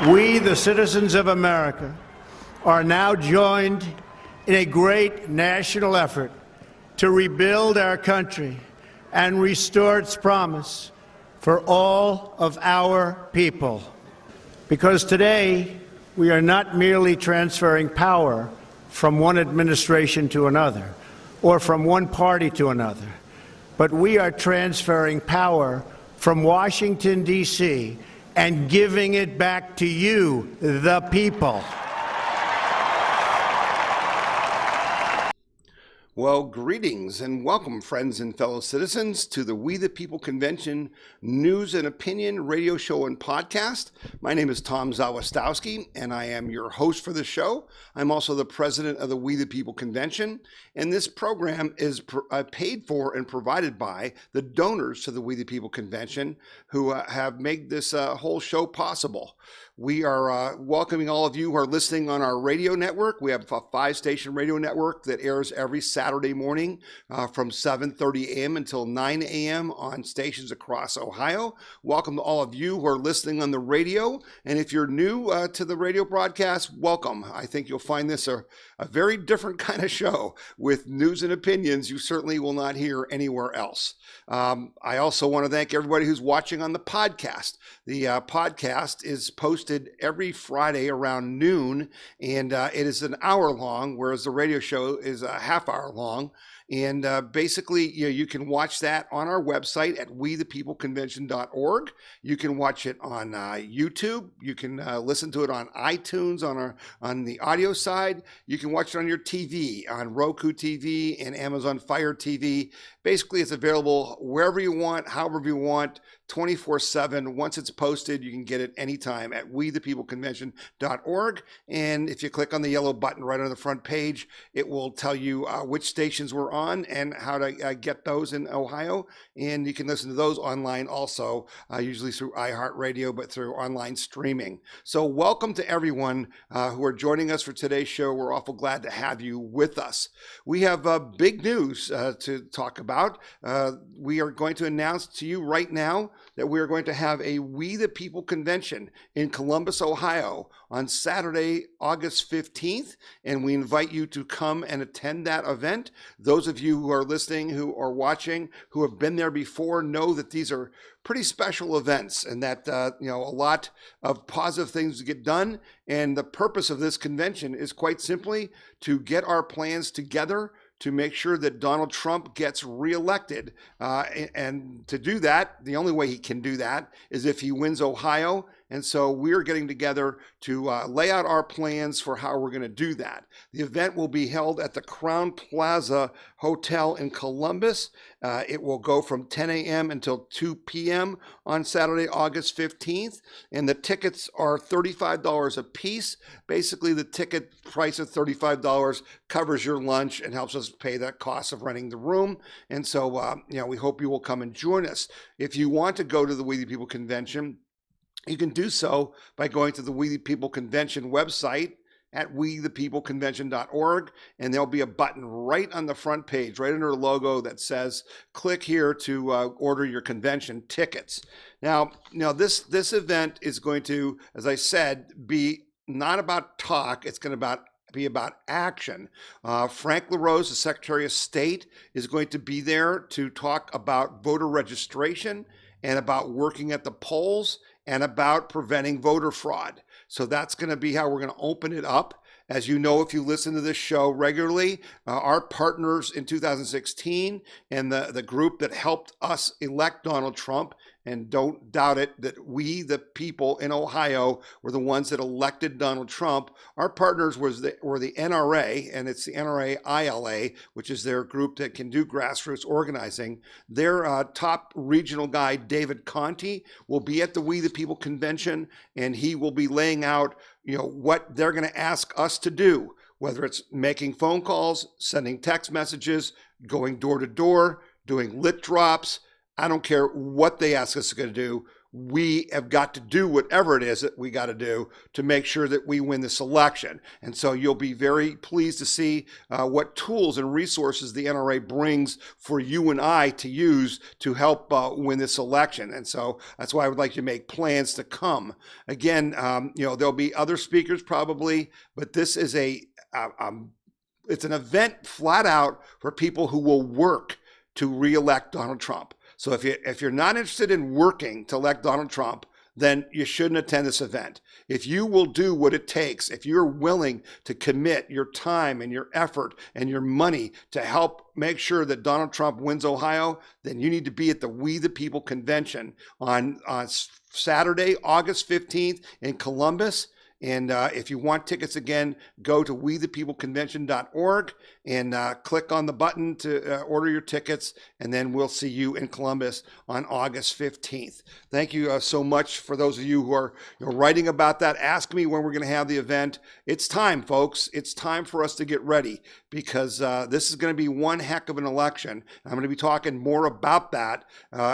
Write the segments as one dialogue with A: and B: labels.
A: We, the citizens of America, are now joined in a great national effort to rebuild our country and restore its promise for all of our people. Because today, we are not merely transferring power from one administration to another or from one party to another, but we are transferring power from Washington, D.C., and giving it back to you, the people.
B: Well, greetings and welcome, friends and fellow citizens, to the We the People Convention News and Opinion radio show and podcast. My name is Tom Zawistowski, and I am your host for the show. I'm also the president of the We the People Convention, and this program is paid for and provided by the donors to the We the People Convention who have made this whole show possible. We are welcoming all of you who are listening on our radio network. We have a 5-station radio network that airs every Saturday morning from 7:30 a.m. until 9 a.m. on stations across Ohio. Welcome to all of you who are listening on the radio. And if you're new to the radio broadcast, welcome. I think you'll find this a very different kind of show with news and opinions you certainly will not hear anywhere else. I also want to thank everybody who's watching on the podcast. The podcast is posted every Friday around noon, and it is an hour long, whereas the radio show is a half hour long. And basically, you can watch that on our website at wethepeopleconvention.org. You can watch it on YouTube. You can listen to it on iTunes on the audio side. You can watch it on your TV, on Roku TV and Amazon Fire TV. Basically, it's available wherever you want, however you want, 24/7. Once it's posted, you can get it anytime at wethepeopleconvention.org. And if you click on the yellow button right on the front page, it will tell you which stations we're on and how to get those in Ohio. And you can listen to those online also, usually through iHeartRadio, but through online streaming. So welcome to everyone who are joining us for today's show. We're awful glad to have you with us. We have big news to talk about. We are going to announce to you right now that we are going to have a We the People Convention in Columbus, Ohio on Saturday, August 15th, and we invite you to come and attend that event. Those of you who are listening, who are watching, who have been there before know that these are pretty special events and that a lot of positive things get done. And the purpose of this convention is quite simply to get our plans together to make sure that Donald Trump gets reelected. And to do that, the only way he can do that is if he wins Ohio. And so we're getting together to lay out our plans for how we're going to do that. The event will be held at the Crown Plaza Hotel in Columbus. It will go from 10 a.m. until 2 p.m. on Saturday, August 15th. And the tickets are $35 a piece. Basically, the ticket price of $35 covers your lunch and helps us pay that cost of renting the room. And so, we hope you will come and join us. If you want to go to the We the People Convention, you can do so by going to the We the People Convention website at wethepeopleconvention.org, and there'll be a button right on the front page, right under the logo that says, click here to order your convention tickets. Now, this event is going to, as I said, be not about talk, it's going to be about action. Frank LaRose, the Secretary of State, is going to be there to talk about voter registration and about working at the polls and about preventing voter fraud. So that's going to be how we're going to open it up. As you know, if you listen to this show regularly, our partners in 2016 and the group that helped us elect Donald Trump, and don't doubt it, that we, the people in Ohio, were the ones that elected Donald Trump. Our partners were the NRA, and it's the NRA ILA, which is their group that can do grassroots organizing. Their top regional guy, David Conti, will be at the We the People Convention, and he will be laying out what they're going to ask us to do, whether it's making phone calls, sending text messages, going door to door, doing lit drops, I don't care what they ask us to do. We have got to do whatever it is that we got to do to make sure that we win this election. And so you'll be very pleased to see what tools and resources the NRA brings for you and I to use to help win this election. And so that's why I would like you to make plans to come. Again, there'll be other speakers probably, but this is it's an event flat out for people who will work to re-elect Donald Trump. So if you're not interested in working to elect Donald Trump, then you shouldn't attend this event. If you will do what it takes, if you're willing to commit your time and your effort and your money to help make sure that Donald Trump wins Ohio, then you need to be at the We the People convention on Saturday, August 15th in Columbus. And if you want tickets, again, go to wethepeopleconvention.org and click on the button to order your tickets, and then we'll see you in Columbus on August 15th. Thank you so much for those of you who are writing about that. Ask me when we're going to have the event. It's time, folks. It's time for us to get ready, because this is going to be one heck of an election. I'm going to be talking more about that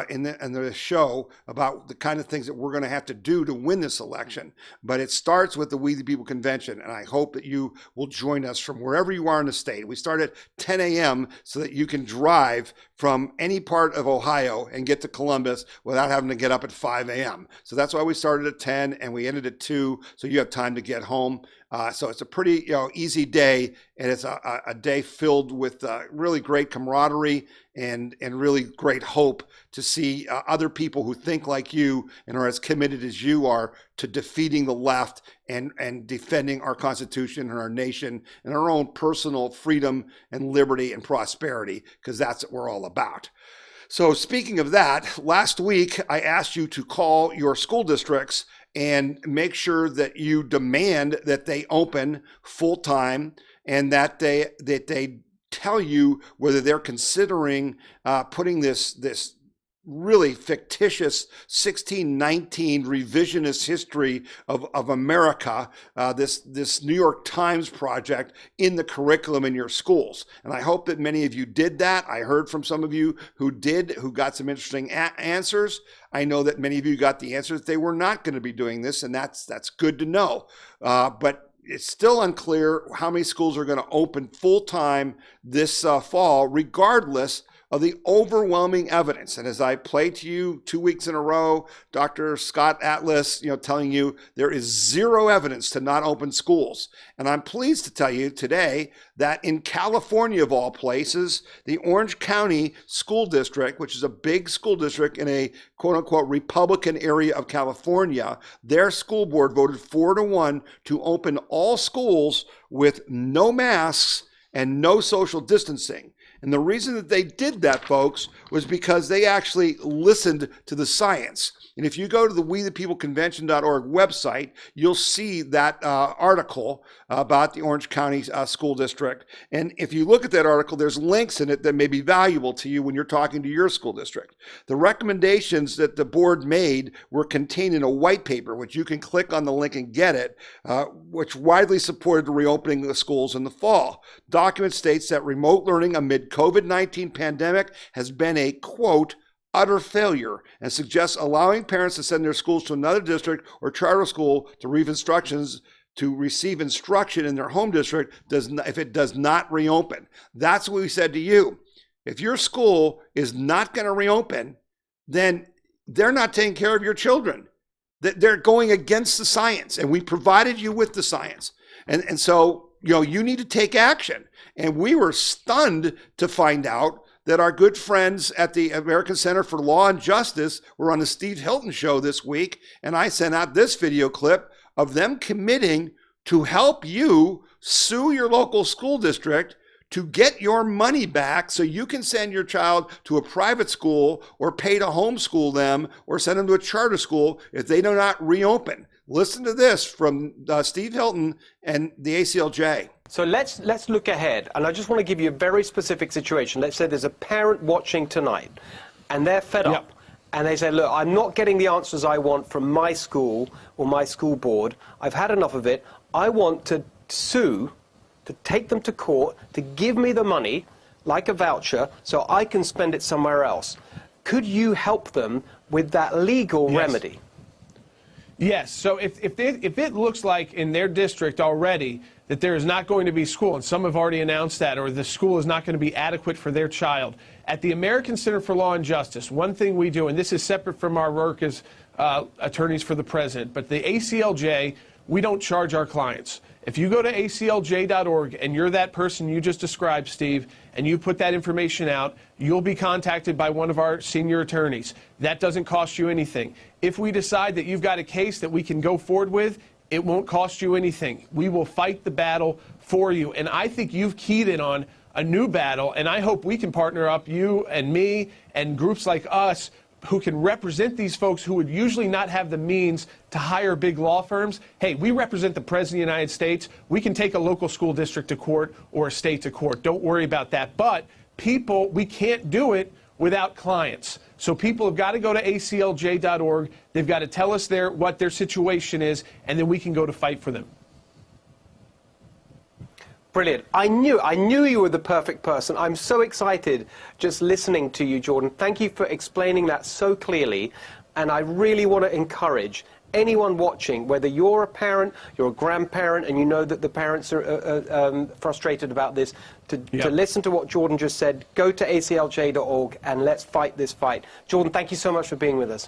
B: in the show, about the kind of things that we're going to have to do to win this election. But it starts with the We the People Convention, and I hope that you will join us from wherever you are in the state. We start at 10 a.m. so that you can drive from any part of Ohio and get to Columbus without having to get up at 5 a.m. So that's why we started at 10 and we ended at 2, so you have time to get home. So it's a pretty easy day, and it's a day filled with really great camaraderie and really great hope to see other people who think like you and are as committed as you are to defeating the left and defending our Constitution and our nation and our own personal freedom and liberty and prosperity, because that's what we're all about. So speaking of that, last week I asked you to call your school districts and make sure that you demand that they open full time, and that they tell you whether they're considering putting this really fictitious 1619 revisionist history of America, this New York Times project, in the curriculum in your schools. And I hope that many of you did that. I heard from some of you who got some interesting answers. I know that many of you got the answers. They were not going to be doing this, and that's good to know. But it's still unclear how many schools are going to open full-time this fall, regardless of the overwhelming evidence. And as I play to you 2 weeks in a row, Dr. Scott Atlas, telling you there is zero evidence to not open schools. And I'm pleased to tell you today that in California, of all places, the Orange County School District, which is a big school district in a quote unquote Republican area of California, their school board voted 4-1 to open all schools with no masks and no social distancing. And the reason that they did that, folks, was because they actually listened to the science. And if you go to the wethepeopleconvention.org website, you'll see that article about the Orange County School District. And if you look at that article, there's links in it that may be valuable to you when you're talking to your school district. The recommendations that the board made were contained in a white paper, which you can click on the link and get it, which widely supported the reopening of the schools in the fall. Document states that remote learning amid COVID-19 pandemic has been a, quote, utter failure, and suggests allowing parents to send their schools to another district or charter school to receive instruction in their home district if it does not reopen. That's what we said to you. If your school is not going to reopen, then they're not taking care of your children. They're going against the science, and we provided you with the science. And so, you need to take action. And we were stunned to find out that our good friends at the American Center for Law and Justice were on the Steve Hilton show this week, and I sent out this video clip of them committing to help you sue your local school district to get your money back so you can send your child to a private school or pay to homeschool them or send them to a charter school if they do not reopen. Listen to this from Steve Hilton and the ACLJ.
C: So let's look ahead, and I just want to give you a very specific situation. Let's say there's a parent watching tonight, and they're fed up, and they say, look, I'm not getting the answers I want from my school or my school board. I've had enough of it. I want to sue, to take them to court, to give me the money, like a voucher, so I can spend it somewhere else. Could you help them with that legal remedy?
D: Yes. So if it looks like in their district already that there is not going to be school, and some have already announced that, or the school is not going to be adequate for their child, at the American Center for Law and Justice, one thing we do, and this is separate from our work as attorneys for the president, but the ACLJ, we don't charge our clients. If you go to aclj.org and you're that person you just described, Steve, and you put that information out, you'll be contacted by one of our senior attorneys. That doesn't cost you anything. If we decide that you've got a case that we can go forward with, it won't cost you anything. We will fight the battle for you. And I think you've keyed in on a new battle, and I hope we can partner up, you and me and groups like us, who can represent these folks who would usually not have the means to hire big law firms. Hey, we represent the President of the United States. We can take a local school district to court or a state to court. Don't worry about that. But people, we can't do it without clients. So people have got to go to aclj.org. They've got to tell us what their situation is, and then we can go to fight for them.
C: Brilliant. I knew you were the perfect person. I'm so excited just listening to you, Jordan. Thank you for explaining that so clearly. And I really want to encourage anyone watching, whether you're a parent, you're a grandparent, and you know that the parents are frustrated about this, to listen to what Jordan just said. Go to aclj.org and let's fight this fight. Jordan, thank you so much for being with us.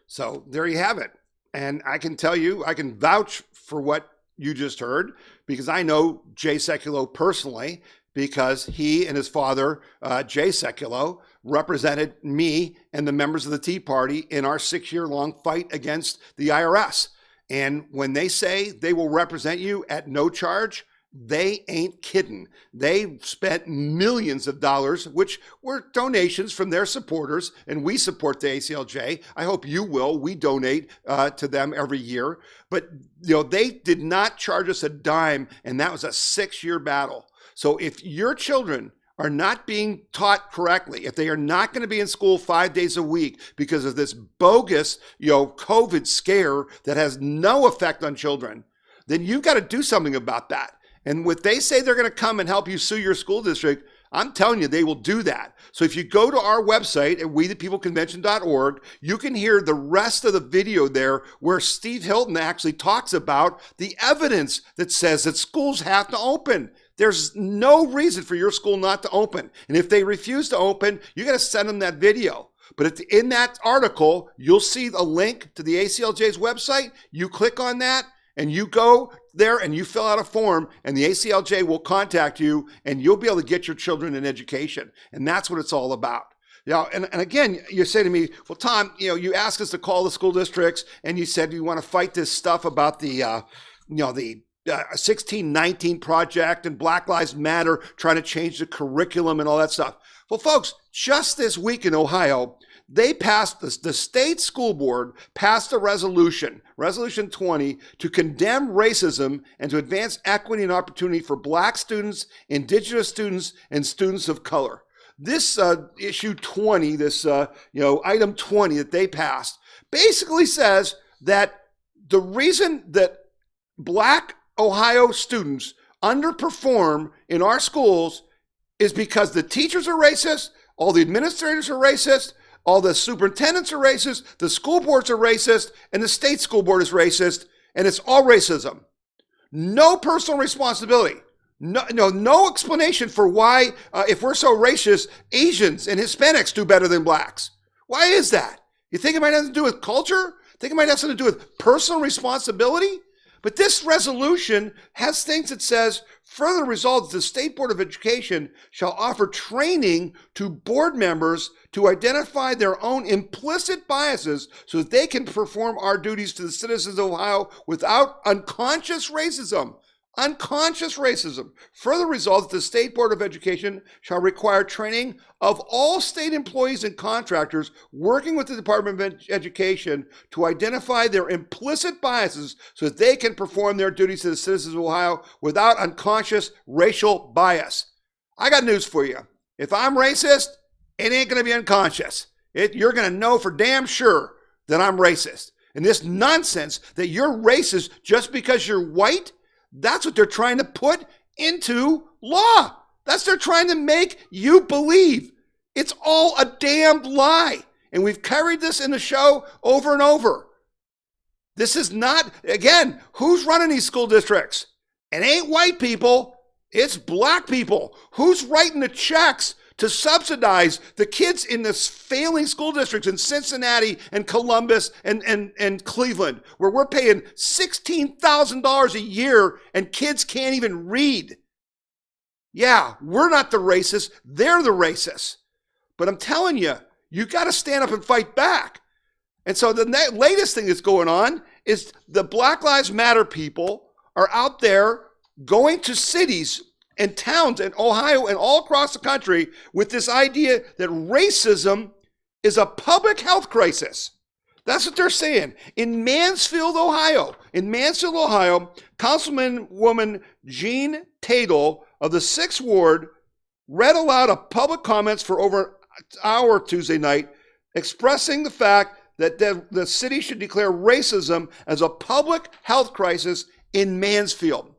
B: So there you have it. And I can tell you, I can vouch for what you just heard, because I know Jay Sekulow personally, because he and his father, Jay Sekulow, represented me and the members of the Tea Party in our 6-year-long fight against the IRS. And when they say they will represent you at no charge, they ain't kidding. They spent millions of dollars, which were donations from their supporters, and we support the ACLJ. I hope you will. We donate to them every year. But they did not charge us a dime, and that was a 6-year battle. So if your children are not being taught correctly, if they are not going to be in school 5 days a week because of this bogus, COVID scare that has no effect on children, then you've got to do something about that. And what they say they're going to come and help you sue your school district, I'm telling you, they will do that. So if you go to our website at wethepeopleconvention.org, you can hear the rest of the video there where Steve Hilton actually talks about the evidence that says that schools have to open. There's no reason for your school not to open. And if they refuse to open, you got to send them that video. But in that article, you'll see a link to the ACLJ's website. You click on that, and you go there and you fill out a form, and the ACLJ will contact you, and you'll be able to get your children an education. And that's what it's all about. And again, you say to me, well, Tom, you asked us to call the school districts, and you said you want to fight this stuff about the 1619 Project and Black Lives Matter, trying to change the curriculum and all that stuff. Well, folks, just this week in Ohio, they passed, the state school board passed a resolution 20, to condemn racism and to advance equity and opportunity for Black students, Indigenous students, and students of color. This issue 20, this item 20 that they passed, basically says that the reason that Black Ohio students underperform in our schools is because the teachers are racist, all the administrators are racist, all the superintendents are racist, the school boards are racist, and the state school board is racist, and it's all racism. No personal responsibility. No explanation for why, if we're so racist, Asians and Hispanics do better than Blacks. Why is that? You think it might have to do with culture? Think it might have something to do with personal responsibility? But this resolution has things that says, further resolves the State Board of Education shall offer training to board members to identify their own implicit biases so that they can perform our duties to the citizens of Ohio without unconscious racism. Unconscious racism. Further resolves the State Board of Education shall require training of all state employees and contractors working with the Department of Education to identify their implicit biases so that they can perform their duties to the citizens of Ohio without unconscious racial bias. I got news for you. If I'm racist, it ain't going to be unconscious. You're going to know for damn sure that I'm racist. And this nonsense that you're racist just because you're white, that's what they're trying to put into law. They're trying to make you believe. It's all a damned lie. And we've carried this in the show over and over. This is not, again, who's running these school districts? It ain't white people, it's black people. Who's writing the checks to subsidize the kids in this failing school districts in Cincinnati and Columbus and Cleveland, where we're paying $16,000 a year and kids can't even read? Yeah, we're not the racists, they're the racists. But I'm telling you, you got to stand up and fight back. And so the latest thing that's going on is the Black Lives Matter people are out there going to cities and towns in Ohio and all across the country with this idea that racism is a public health crisis. That's what they're saying. In Mansfield, Ohio, Councilwoman Jean Tatel of the 6th Ward read aloud a public comments for over an hour Tuesday night, expressing the fact that the city should declare racism as a public health crisis in Mansfield.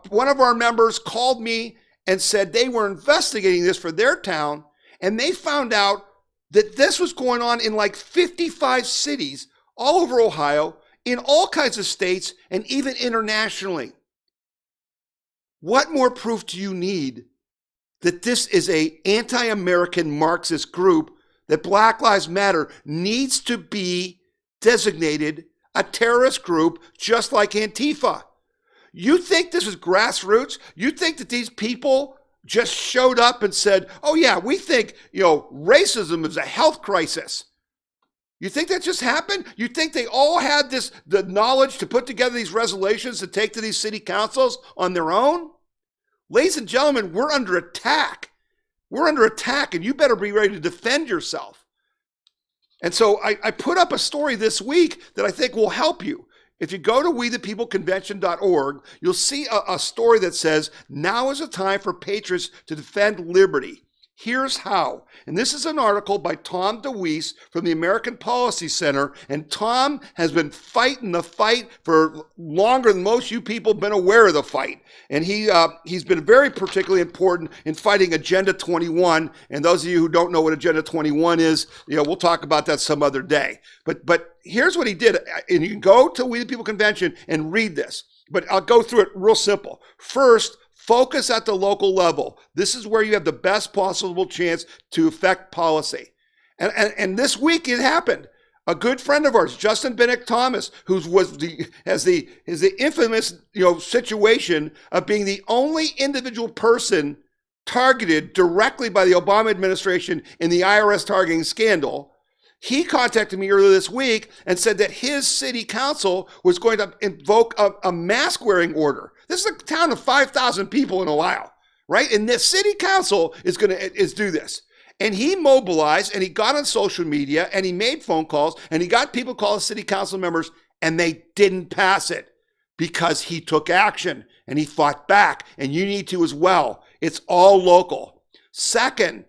B: One of our members called me and said they were investigating this for their town, and they found out that this was going on in like 55 cities all over Ohio, in all kinds of states, and even internationally. What more proof do you need that this is an anti-American Marxist group, that Black Lives Matter needs to be designated a terrorist group just like Antifa? You think this is grassroots? You think that these people just showed up and said, oh yeah, we think, racism is a health crisis? You think that just happened? You think they all had the knowledge to put together these resolutions to take to these city councils on their own? Ladies and gentlemen, we're under attack. We're under attack, and you better be ready to defend yourself. And so I put up a story this week that I think will help you. If you go to WeThePeopleConvention.org, you'll see a story that says, now is a time for patriots to defend liberty. Here's how. And this is an article by Tom DeWeese from the American Policy Center. And Tom has been fighting the fight for longer than most of you people have been aware of the fight. And he's been very particularly important in fighting Agenda 21. And those of you who don't know what Agenda 21 is, we'll talk about that some other day. But here's what he did. And you can go to We the People Convention and read this. But I'll go through it real simple. First, focus at the local level. This is where you have the best possible chance to affect policy. And this week it happened. A good friend of ours, Justin Bennick Thomas, has the infamous situation of being the only individual person targeted directly by the Obama administration in the IRS targeting scandal. He contacted me earlier this week and said that his city council was going to invoke a mask wearing order. This is a town of 5,000 people in Ohio, right? And the city council is do this. And he mobilized and he got on social media and he made phone calls and he got people call city council members, and they didn't pass it because he took action and he fought back, and you need to as well. It's all local. Second,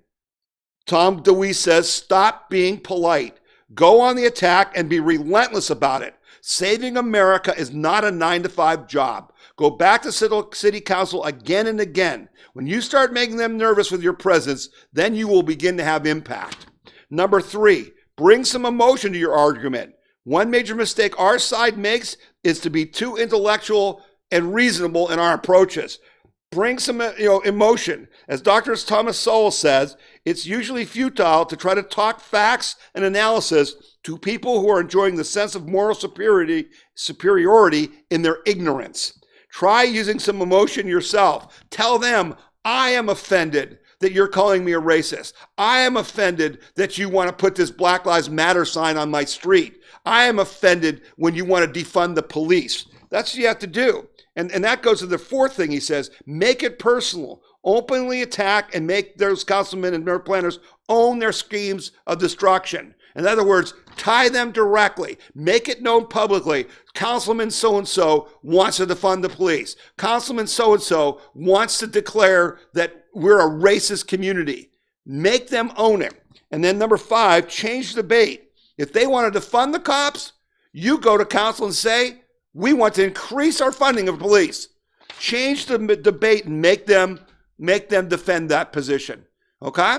B: Tom DeWeese says, stop being polite. Go on the attack and be relentless about it. Saving America is not a 9-to-5 job. Go back to city council again and again. When you start making them nervous with your presence, then you will begin to have impact. Number 3, bring some emotion to your argument. One major mistake our side makes is to be too intellectual and reasonable in our approaches. Bring some emotion. As Dr. Thomas Sowell says, it's usually futile to try to talk facts and analysis to people who are enjoying the sense of moral superiority in their ignorance. Try using some emotion yourself. Tell them, I am offended that you're calling me a racist. I am offended that you want to put this Black Lives Matter sign on my street. I am offended when you want to defund the police. That's what you have to do. And that goes to the 4th thing he says, make it personal. Openly attack and make those councilmen and mayor planners own their schemes of destruction. In other words, tie them directly. Make it known publicly. Councilman so-and-so wants to defund the police. Councilman so-and-so wants to declare that we're a racist community. Make them own it. And then number 5, change the debate. If they want to defund the cops, you go to council and say, we want to increase our funding of police. Change the debate and make them defend that position. Okay?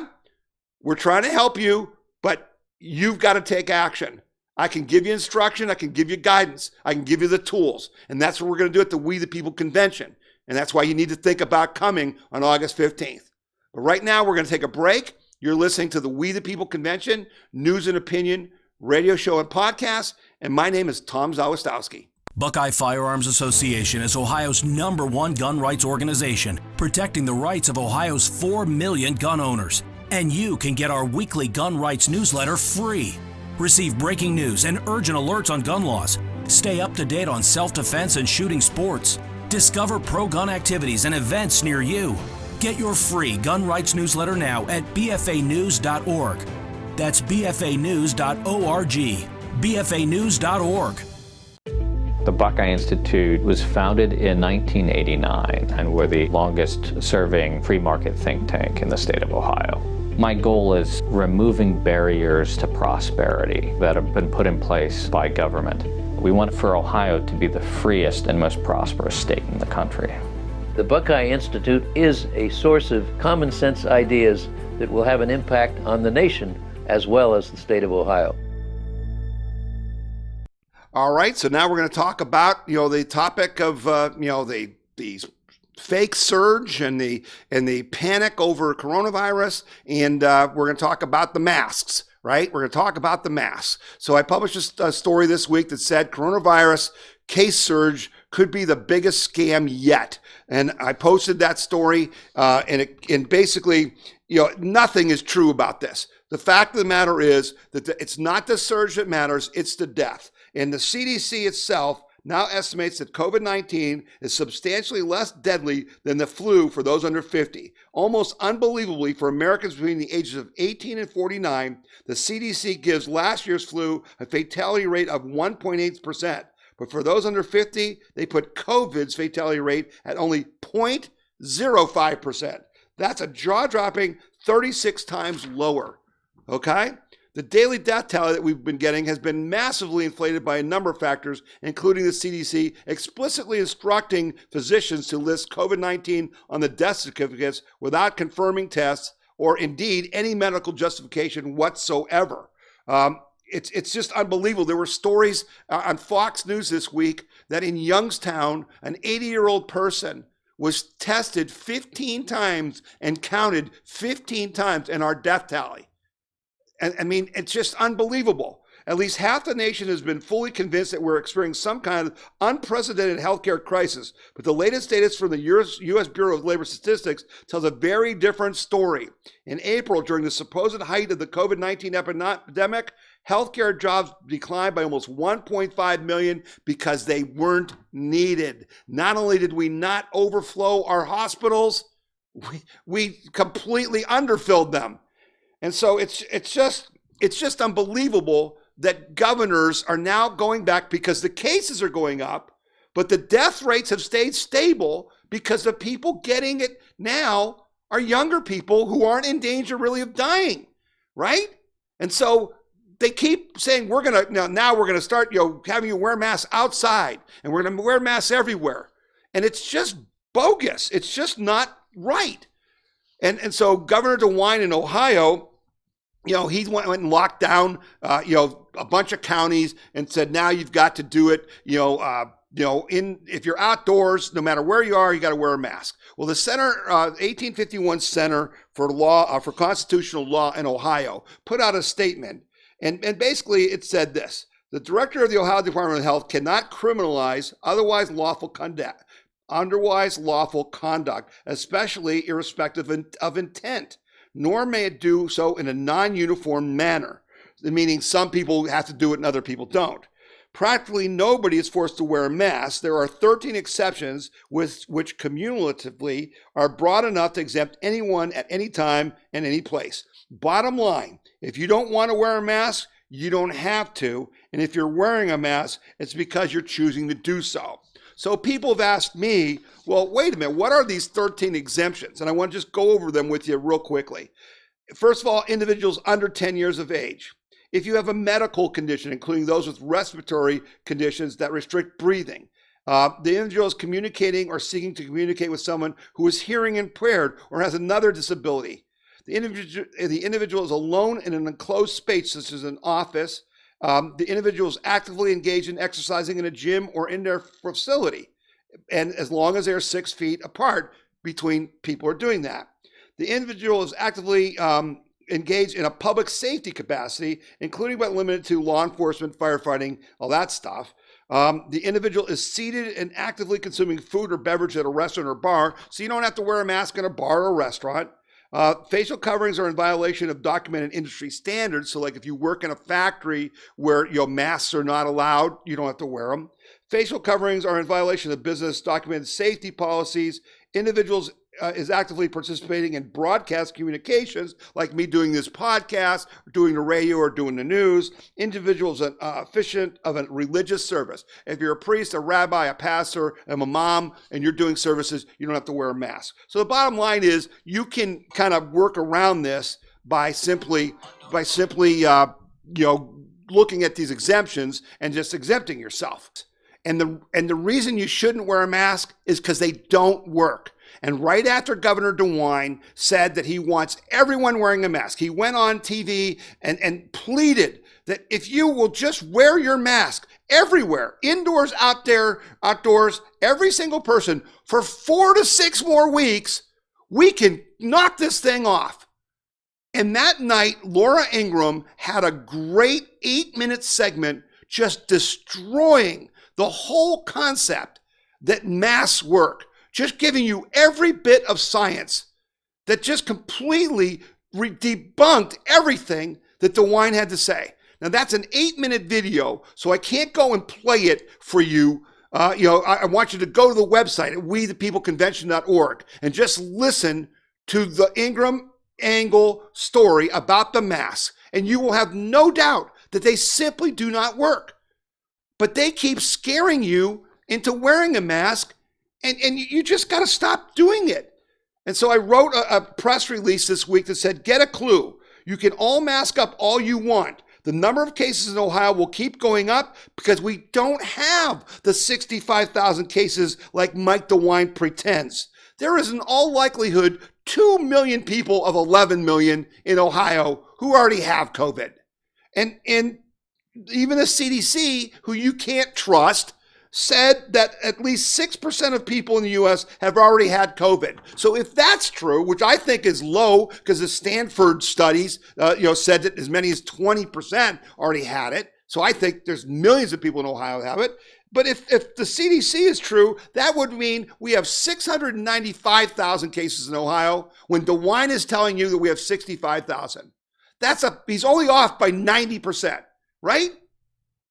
B: We're trying to help you, but you've got to take action. I can give you instruction. I can give you guidance. I can give you the tools. And that's what we're going to do at the We the People convention. And that's why you need to think about coming on August 15th. But right now, we're going to take a break. You're listening to the We the People convention, news and opinion, radio show and podcast. And my name is Tom Zawistowski.
E: Buckeye Firearms Association is Ohio's #1 gun rights organization, protecting the rights of Ohio's 4 million gun owners. And you can get our weekly gun rights newsletter free. Receive breaking news and urgent alerts on gun laws. Stay up to date on self-defense and shooting sports. Discover pro-gun activities and events near you. Get your free gun rights newsletter now at bfanews.org. That's bfanews.org. bfanews.org.
F: The Buckeye Institute was founded in 1989, and we're the longest serving free market think tank in the state of Ohio. My goal is removing barriers to prosperity that have been put in place by government. We want for Ohio to be the freest and most prosperous state in the country.
G: The Buckeye Institute is a source of common sense ideas that will have an impact on the nation as well as the state of Ohio.
B: All right, so now we're going to talk about, the topic of, the fake surge and the panic over coronavirus, and we're going to talk about the masks, right? We're going to talk about the masks. So I published a story this week that said coronavirus case surge could be the biggest scam yet, and I posted that story, and basically, nothing is true about this. The fact of the matter is that it's not the surge that matters, it's the death. And the CDC itself now estimates that COVID-19 is substantially less deadly than the flu for those under 50. Almost unbelievably, for Americans between the ages of 18 and 49, the CDC gives last year's flu a fatality rate of 1.8%. But for those under 50, they put COVID's fatality rate at only 0.05%. That's a jaw-dropping 36 times lower, okay? The daily death tally that we've been getting has been massively inflated by a number of factors, including the CDC explicitly instructing physicians to list COVID-19 on the death certificates without confirming tests or indeed any medical justification whatsoever. It's just unbelievable. There were stories on Fox News this week that in Youngstown, an 80-year-old person was tested 15 times and counted 15 times in our death tally. And I mean, it's just unbelievable. At least half the nation has been fully convinced that we're experiencing some kind of unprecedented healthcare crisis. But the latest data from the U.S. Bureau of Labor Statistics tells a very different story. In April, during the supposed height of the COVID-19 epidemic, healthcare jobs declined by almost 1.5 million because they weren't needed. Not only did we not overflow our hospitals, we completely underfilled them. And so it's just unbelievable that governors are now going back because the cases are going up, but the death rates have stayed stable because the people getting it now are younger people who aren't in danger really of dying, right? And so they keep saying we're gonna start having you wear masks outside, and we're gonna wear masks everywhere, and it's just bogus. It's just not right. And so Governor DeWine in Ohio, he went and locked down, a bunch of counties and said, now you've got to do it, if you're outdoors, no matter where you are, you got to wear a mask. Well, the 1851 Center for Constitutional Law in Ohio put out a statement, and basically it said this: the director of the Ohio Department of Health cannot criminalize otherwise lawful conduct, especially irrespective of intent, nor may it do so in a non-uniform manner, meaning some people have to do it and other people don't. Practically nobody is forced to wear a mask. There are 13 exceptions which cumulatively are broad enough to exempt anyone at any time and any place. Bottom line, if you don't want to wear a mask, you don't have to. And if you're wearing a mask, it's because you're choosing to do so. So people have asked me, well, wait a minute, what are these 13 exemptions? And I want to just go over them with you real quickly. First of all, individuals under 10 years of age. If you have a medical condition, including those with respiratory conditions that restrict breathing, the individual is communicating or seeking to communicate with someone who is hearing impaired or has another disability. the individual is alone in an enclosed space, such as an office. The individual is actively engaged in exercising in a gym or in their facility, and as long as they're 6 feet apart between people who are doing that. The individual is actively engaged in a public safety capacity, including but limited to law enforcement, firefighting, all that stuff. The individual is seated and actively consuming food or beverage at a restaurant or bar, so you don't have to wear a mask in a bar or a restaurant. Facial coverings are in violation of documented industry standards. So like if you work in a factory where masks are not allowed, you don't have to wear them. Facial coverings are in violation of business documented safety policies. Individuals is actively participating in broadcast communications, like me doing this podcast, or doing the radio, or doing the news. Individuals are efficient of a religious service. If you're a priest, a rabbi, a pastor, a imam, and you're doing services, you don't have to wear a mask. So the bottom line is, you can kind of work around this by simply looking at these exemptions and just exempting yourself. And the reason you shouldn't wear a mask is because they don't work. And right after Governor DeWine said that he wants everyone wearing a mask, he went on TV and pleaded that if you will just wear your mask everywhere, indoors, out there, outdoors, every single person, for 4 to 6 more weeks, we can knock this thing off. And that night, Laura Ingraham had a great 8-minute segment just destroying the whole concept that masks work. Just giving you every bit of science that just completely debunked everything that DeWine had to say. Now that's an 8-minute video, so I can't go and play it for you. I want you to go to the website at wethepeopleconvention.org and just listen to the Ingraham Angle story about the mask, and you will have no doubt that they simply do not work. But they keep scaring you into wearing a mask, and you just got to stop doing it. And so I wrote a press release this week that said, get a clue. You can all mask up all you want. The number of cases in Ohio will keep going up because we don't have the 65,000 cases like Mike DeWine pretends. There is in all likelihood 2 million people of 11 million in Ohio who already have COVID. And even the CDC, who you can't trust, said that at least 6% of people in the U.S. have already had COVID. So if that's true, which I think is low because the Stanford studies said that as many as 20% already had it. So I think there's millions of people in Ohio who have it. But if the CDC is true, that would mean we have 695,000 cases in Ohio when DeWine is telling you that we have 65,000. He's only off by 90%, right?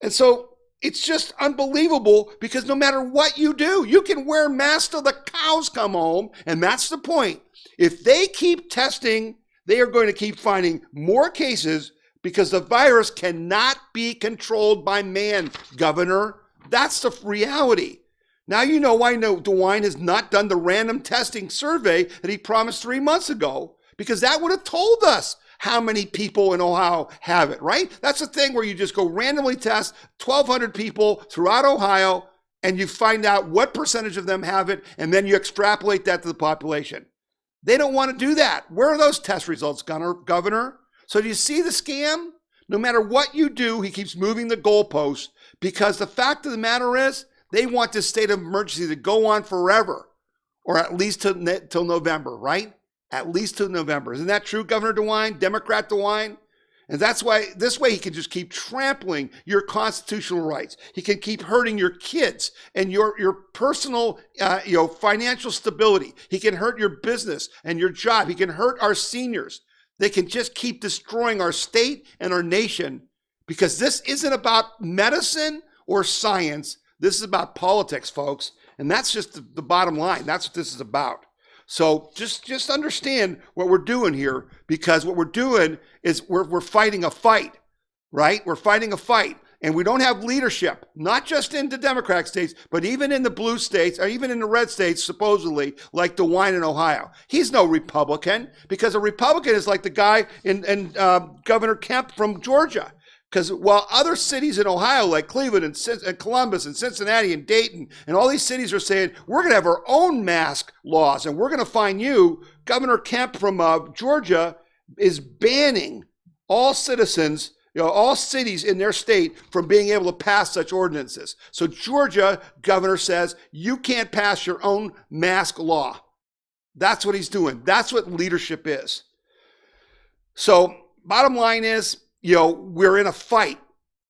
B: And so it's just unbelievable because no matter what you do, you can wear masks till the cows come home. And that's the point. If they keep testing, they are going to keep finding more cases because the virus cannot be controlled by man, Governor. That's the reality. Now you know why DeWine has not done the random testing survey that he promised 3 months ago, because that would have told us how many people in Ohio have it, right? That's the thing where you just go randomly test 1,200 people throughout Ohio and you find out what percentage of them have it, and then you extrapolate that to the population. They don't want to do that. Where are those test results, Governor? So do you see the scam? No matter what you do, he keeps moving the goalposts because the fact of the matter is they want this state of emergency to go on forever, or at least till November, right? At least to November. Isn't that true, Governor DeWine, Democrat DeWine? And that's why this way he can just keep trampling your constitutional rights. He can keep hurting your kids and your personal financial stability. He can hurt your business and your job. He can hurt our seniors. They can just keep destroying our state and our nation because this isn't about medicine or science. This is about politics, folks. And that's just the bottom line. That's what this is about. So just understand what we're doing here, because what we're doing is we're fighting a fight, right? We're fighting a fight, and we don't have leadership, not just in the Democratic states, but even in the blue states, or even in the red states, supposedly, like DeWine in Ohio. He's no Republican, because a Republican is like the guy in Governor Kemp from Georgia. Because while other cities in Ohio, like Cleveland and Columbus and Cincinnati and Dayton, and all these cities are saying, we're going to have our own mask laws, and we're going to fine you, Governor Kemp from Georgia is banning all citizens, all cities in their state from being able to pass such ordinances. So Georgia governor says you can't pass your own mask law. That's what he's doing. That's what leadership is. So bottom line is, we're in a fight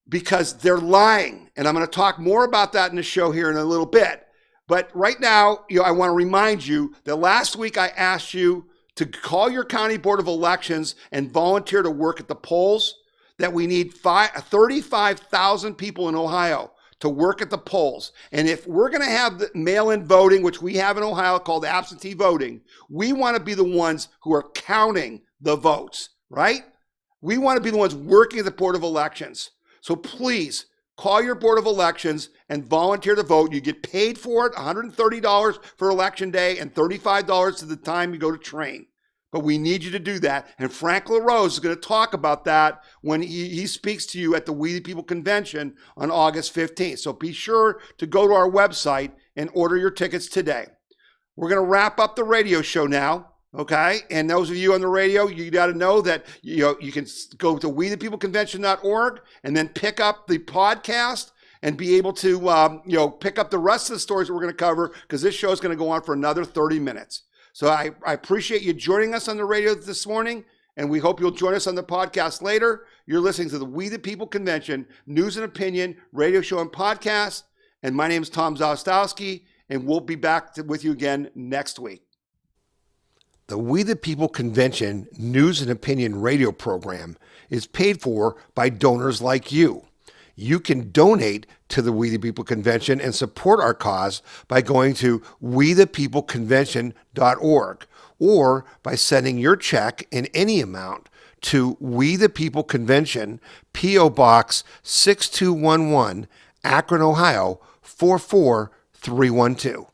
B: because they're lying. And I'm going to talk more about that in the show here in a little bit. But right now, I want to remind you that last week I asked you to call your county board of elections and volunteer to work at the polls, that we need 35,000 people in Ohio to work at the polls. And if we're going to have the mail-in voting, which we have in Ohio called absentee voting, we want to be the ones who are counting the votes, right? We want to be the ones working at the board of elections. So please call your board of elections and volunteer to vote. You get paid for it, $130 for election day and $35 to the time you go to train. But we need you to do that. And Frank LaRose is going to talk about that when he speaks to you at the We the People Convention on August 15th. So be sure to go to our website and order your tickets today. We're going to wrap up the radio show now, okay? And those of you on the radio, you got to know that you can go to wethepeopleconvention.org and then pick up the podcast and be able to pick up the rest of the stories that we're going to cover, because this show is going to go on for another 30 minutes. So I appreciate you joining us on the radio this morning, and we hope you'll join us on the podcast later. You're listening to the We the People Convention News and Opinion radio show and podcast. And my name is Tom Zawistowski, and we'll be back with you again next week. The We the People Convention News and Opinion radio program is paid for by donors like you. You can donate to the We the People Convention and support our cause by going to wethepeopleconvention.org or by sending your check in any amount to We the People Convention, P.O. Box 6211, Akron, Ohio 44312.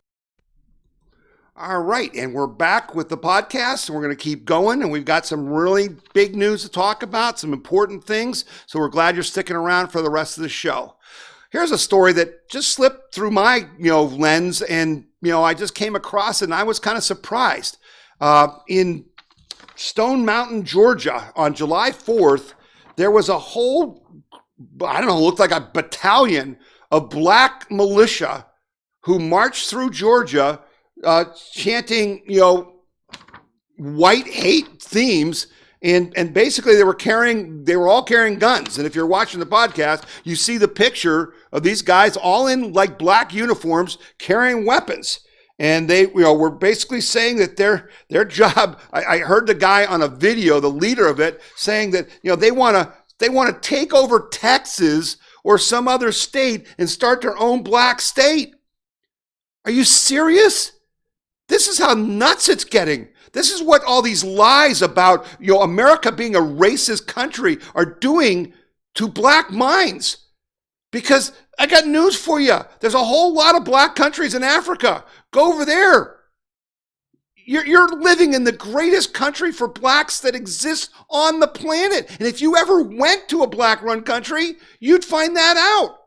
B: All right, and we're back with the podcast, and we're going to keep going, and we've got some really big news to talk about, some important things, so we're glad you're sticking around for the rest of the show. Here's a story that just slipped through my lens, and I just came across it, and I was kind of surprised. In Stone Mountain, Georgia, on July 4th, there was a whole, looked like a battalion of black militia who marched through Georgia chanting, white hate themes. And basically they were all carrying guns. And if you're watching the podcast, you see the picture of these guys all in like black uniforms carrying weapons. And they, were basically saying that their job, I heard the guy on a video, the leader of it, saying that, they want to take over Texas or some other state and start their own black state. Are you serious? This is how nuts it's getting. This is what all these lies about, America being a racist country are doing to black minds. Because I got news for you. There's a whole lot of black countries in Africa. Go over there. You're living in the greatest country for blacks that exists on the planet. And if you ever went to a black-run country, you'd find that out.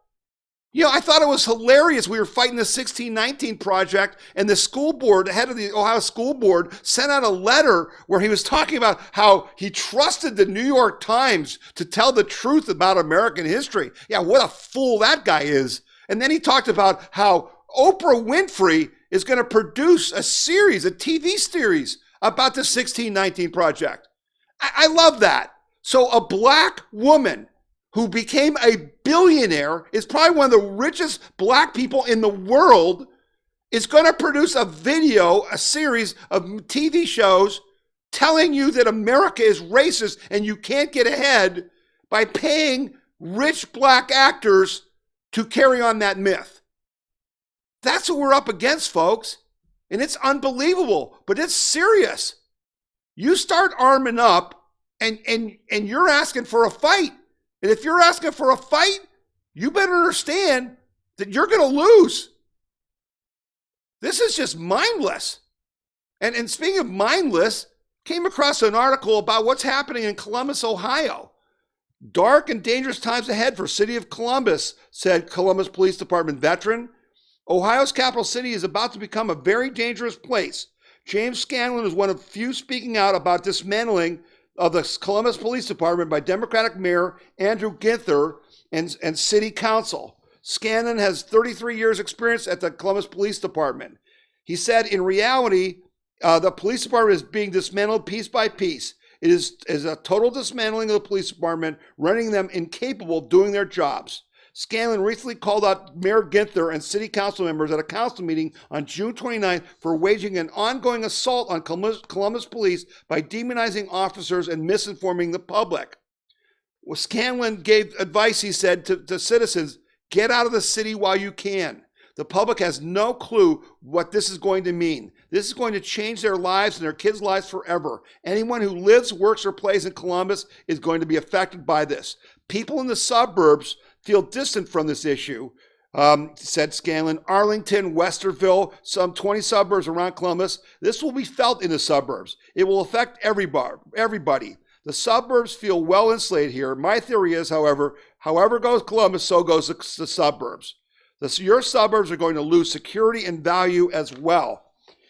B: I thought it was hilarious. We were fighting the 1619 Project, and the school board, the head of the Ohio School Board, sent out a letter where he was talking about how he trusted the New York Times to tell the truth about American history. Yeah, what a fool that guy is. And then he talked about how Oprah Winfrey is going to produce a TV series about the 1619 Project. I love that. So a black woman who became a billionaire, is probably one of the richest black people in the world, is going to produce a series of TV shows telling you that America is racist and you can't get ahead by paying rich black actors to carry on that myth. That's what we're up against, folks. And it's unbelievable, but it's serious. You start arming up and you're asking for a fight. And if you're asking for a fight, you better understand that you're going to lose. This is just mindless. And speaking of mindless, came across an article about what's happening in Columbus, Ohio. Dark and dangerous times ahead for city of Columbus, said Columbus Police Department veteran. Ohio's capital city is about to become a very dangerous place. James Scanlon is one of few speaking out about dismantling of the Columbus Police Department by Democratic Mayor Andrew Ginther and City Council. Scanlon has 33 years experience at the Columbus Police Department. He said, in reality, the police department is being dismantled piece by piece. It is a total dismantling of the police department, rendering them incapable of doing their jobs. Scanlon recently called out Mayor Ginther and city council members at a council meeting on June 29th for waging an ongoing assault on Columbus police by demonizing officers and misinforming the public. Well, Scanlon gave advice, he said, to citizens, get out of the city while you can. The public has no clue what this is going to mean. This is going to change their lives and their kids' lives forever. Anyone who lives, works, or plays in Columbus is going to be affected by this. People in the suburbs feel distant from this issue, said Scanlon. Arlington, Westerville, some 20 suburbs around Columbus. This will be felt in the suburbs. It will affect everybody. The suburbs feel well insulated here. My theory is, however goes Columbus, so goes the suburbs. Your suburbs are going to lose security and value as well.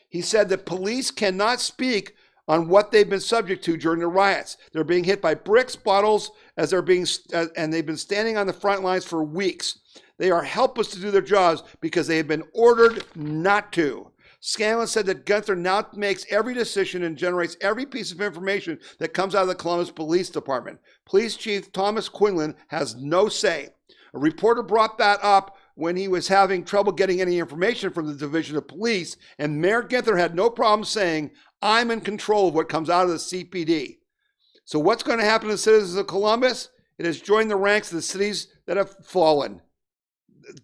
B: He said that police cannot speak on what they've been subject to during the riots. They're being hit by bricks, bottles, and they've been standing on the front lines for weeks. They are helpless to do their jobs because they have been ordered not to. Scanlon said that Ginther now makes every decision and generates every piece of information that comes out of the Columbus Police Department. Police Chief Thomas Quinlan has no say. A reporter brought that up when he was having trouble getting any information from the Division of Police, and Mayor Ginther had no problem saying, I'm in control of what comes out of the CPD. So what's going to happen to the citizens of Columbus? It has joined the ranks of the cities that have fallen.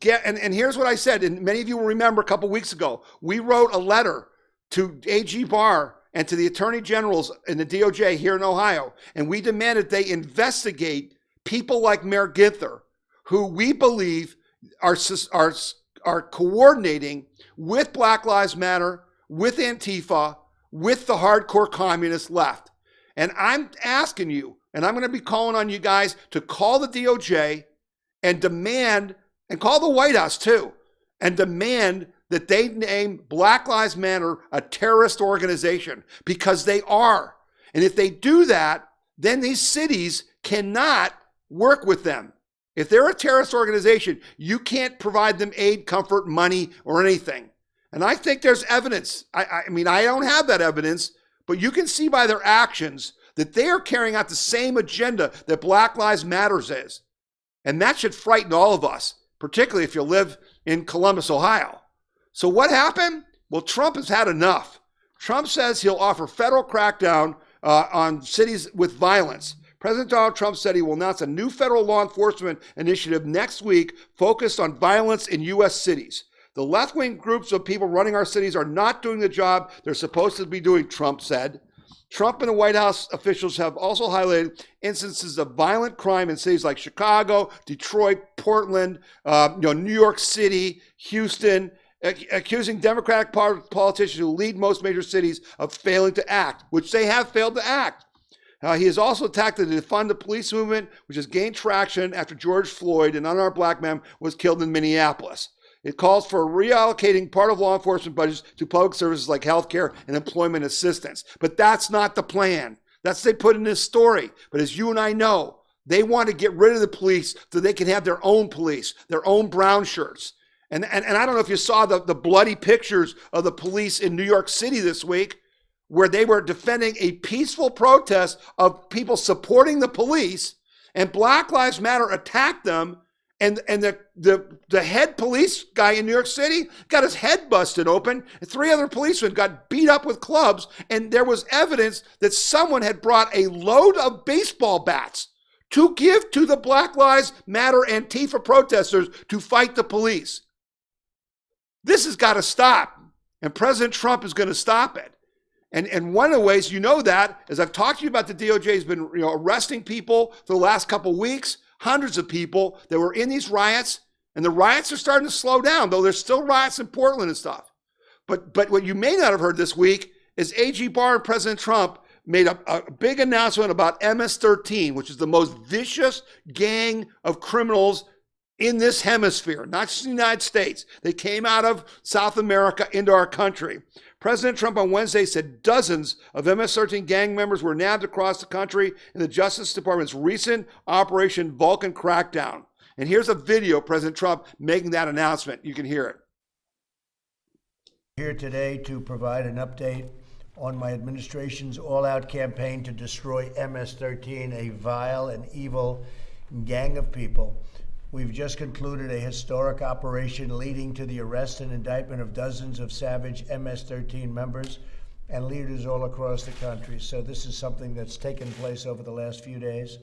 B: And here's what I said, and many of you will remember a couple weeks ago, we wrote a letter to AG Barr and to the Attorney Generals in the DOJ here in Ohio, and we demanded they investigate people like Mayor Ginther, who we believe are coordinating with Black Lives Matter, with Antifa, with the hardcore communist left. And I'm asking you, and I'm going to be calling on you guys to call the DOJ and demand, and call the White House too, and demand that they name Black Lives Matter a terrorist organization, because they are. And if they do that, then these cities cannot work with them. If they're a terrorist organization, you can't provide them aid, comfort, money, or anything. And I think there's evidence. I mean, I don't have that evidence, but you can see by their actions that they are carrying out the same agenda that Black Lives Matter is. And that should frighten all of us, particularly if you live in Columbus, Ohio. So what happened? Well, Trump has had enough. Trump says he'll offer federal crackdown on cities with violence. President Donald Trump said he will announce a new federal law enforcement initiative next week focused on violence in U.S. cities. The left-wing groups of people running our cities are not doing the job they're supposed to be doing, Trump said. Trump and the White House officials have also highlighted instances of violent crime in cities like Chicago, Detroit, Portland, New York City, Houston, accusing Democratic politicians who lead most major cities of failing to act, which they have failed to act. He has also attacked the defund the police movement, which has gained traction after George Floyd, an unarmed black man, was killed in Minneapolis. It calls for reallocating part of law enforcement budgets to public services like healthcare and employment assistance. But that's not the plan. That's what they put in this story. But as you and I know, they want to get rid of the police so they can have their own police, their own brown shirts. And I don't know if you saw the bloody pictures of the police in New York City this week, where they were defending a peaceful protest of people supporting the police, and Black Lives Matter attacked them, and the head police guy in New York City got his head busted open, and 3 other policemen got beat up with clubs, and there was evidence that someone had brought a load of baseball bats to give to the Black Lives Matter Antifa protesters to fight the police. This has got to stop, and President Trump is going to stop it. And one of the ways you know that is I've talked to you about the DOJ has been arresting people for the last couple weeks, hundreds of people that were in these riots, and the riots are starting to slow down, though there's still riots in Portland and stuff. But what you may not have heard this week is AG Barr and President Trump made a big announcement about MS-13, which is the most vicious gang of criminals in this hemisphere, not just the United States. They came out of South America into our country. President Trump on Wednesday said dozens of MS-13 gang members were nabbed across the country in the Justice Department's recent Operation Vulcan crackdown. And here's a video of President Trump making that announcement. You can hear it.
A: Here today to provide an update on my administration's all-out campaign to destroy MS-13, a vile and evil gang of people. We've just concluded a historic operation leading to the arrest and indictment of dozens of savage MS-13 members and leaders all across the country. So this is something that's taken place over the last few days.